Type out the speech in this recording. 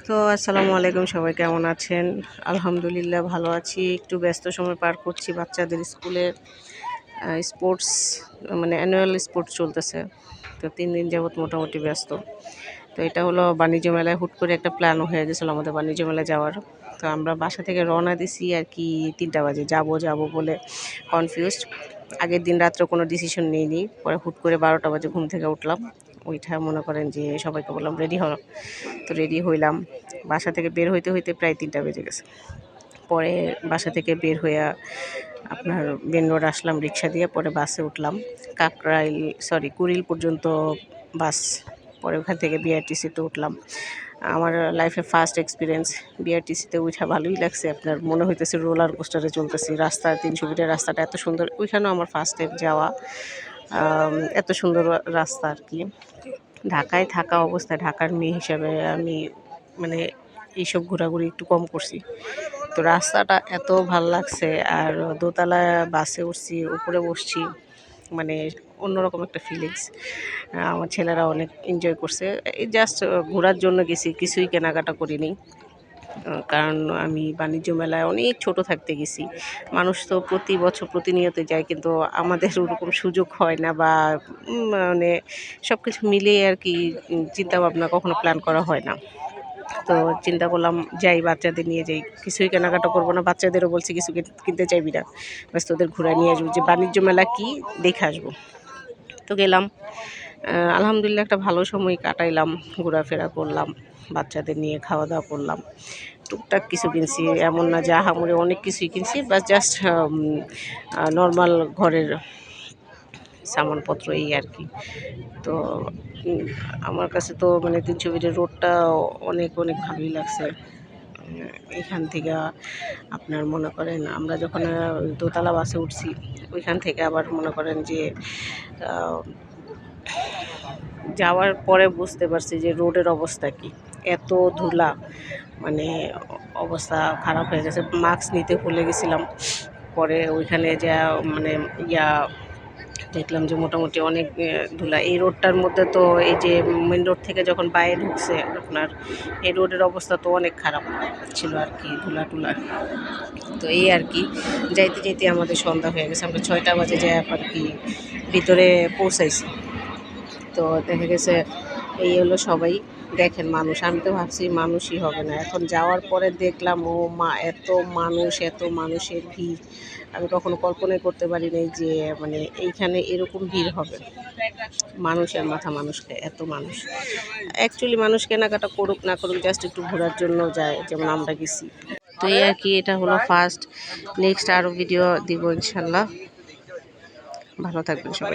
তো আসসালামু আলাইকুম, সবাই কেমন আছেন? আলহামদুলিল্লাহ ভালো আছি। একটু ব্যস্ত সময় পার করছি। বাচ্চাদের স্কুলে স্পোর্টস মানে অ্যানুয়াল স্পোর্টস চলতেছে। তো ৩ দিন যাবৎ মোটামুটি ব্যস্ত। তো এটা হলো বাণিজ্য মেলায় হুট করে একটা প্ল্যানও হয়ে গেছিলো আমাদের বাণিজ্য মেলায় যাওয়ার। তো আমরা বাসা থেকে রওনা দিছি আর কি ৩টা বাজে। যাবো বলে কনফিউজড। আগের দিন রাত্রে কোনো ডিসিশন নিইনি। পরে হুট করে ১২টা বাজে ঘুম থেকে উঠলাম। ওইটা মনে করেন যে সবাইকে বললাম রেডি হও। তো রেডি হইলাম। বাসা থেকে বের হইতে প্রায় ৩টা বেজে গেছে। পরে বাসা থেকে বের হইয়া আপনার মেইন রোড আসলাম রিক্সা দিয়ে। পরে বাসে উঠলাম। কুড়িল পর্যন্ত বাস। পরে ওখান থেকে বিআরটিসিতে উঠলাম। আমার লাইফে ফার্স্ট এক্সপিরিয়েন্স বিআরটিসিতে উঠা ভালোই লাগছে। আপনার মনে হইতেছে রোলার কোস্টারে চলতেছি। রাস্তা ৩০০ ফিটের রাস্তাটা এত সুন্দর। ওইখানেও আমার ফার্স্ট টাইম যাওয়া। এত সুন্দর রাস্তা আর কি। ঢাকায় থাকা অবস্থায় ঢাকার মেয়ে হিসাবে আমি মানে এইসব ঘোরাঘুরি একটু কম করছি। তো রাস্তাটা এত ভাল লাগছে। আর দোতলায় বাসে উঠছি, উপরে বসছি, মানে অন্যরকম একটা ফিলিংস। আমার ছেলেরা অনেক এনজয় করছে। এই জাস্ট ঘোরার জন্য গেছি, কিছুই কেনাকাটা করিনি। কারণ আমি বাণিজ্য মেলায় অনেক ছোট থাকতে গেছি। মানুষ তো প্রতি বছর প্রতিনিয়ত যায়, কিন্তু আমাদের ওরকম সুযোগ হয় না বা মানে সব কিছু মিলিয়ে আর কি চিন্তাভাবনা কখনো প্ল্যান করা হয় না। তো চিন্তা করলাম যাই, বাচ্চাদের নিয়ে যাই। কিছুই কেনাকাটা করবো না, বাচ্চাদেরও বলছি কিছু কিনতে চাইবি না, ব্যাস তোদের ঘুরায় নিয়ে আসবো, যে বাণিজ্য মেলা কী দেখে আসবো। তো গেলাম। আলহামদুলিল্লাহ একটা ভালো সময় কাটাইলাম, ঘোরাফেরা করলাম, বাচ্চাদের নিয়ে খাওয়া দাওয়া করলাম। টুকটাক কিছু কিনছি, এমন না যে আহামরি অনেক কিছুই কিনছি, বাস জাস্ট নর্মাল ঘরের সামানপত্র এই আর কি। তো আমার কাছে তো মানে ৩০০ ফিটের রোডটা অনেক ভালোই লাগছে। এখান থেকে আপনার মনে করেন আমরা যখন দোতলা বাসে উঠছি, ওইখান থেকে আবার মনে করেন যে যাওয়ার পরে বুঝতে পারছি যে রোডের অবস্থা কী। এত ধুলা, মানে অবস্থা খারাপ হয়ে গেছে। মাস্ক নিতে ভুলে গেছিলাম। পরে ওইখানে যা মানে দেখলাম যে মোটামুটি অনেক ধুলা। এই রোডটার মধ্যে তো এই যে মেন রোড থেকে যখন বাইরে ঢুকছে আপনার, এই রোডের অবস্থা তো অনেক খারাপ ছিল আর কি, ধুলা তো এই আর কি। যাইতে আমাদের সন্ধ্যা হয়ে গেছে। আমরা 6টা বাজে যাই আর কি ভিতরে পৌঁছাইছি। তো দেখা গেছে এই হলো সবাই। দেখেন মানুষ, আমি তো ভাবছি মানুষই হবে না, এখন যাওয়ার পরে দেখলাম ও মা, এত মানুষের ভিড়। আমি কখনো কল্পনাই করতে পারি নাই যে মানে এইখানে এরকম ভিড় হবে। মানুষের মাথা মানুষ খায়, এত মানুষ। অ্যাকচুয়ালি মানুষ কেনাকাটা করুক না করুক, জাস্ট একটু ঘোরার জন্য যায়, যেমন আমরা গেছি। তো এই আর কি, এটা হলো ফার্স্ট। নেক্সট আরও ভিডিও দিব ইনশাল্লাহ। ভালো থাকবেন সবাই।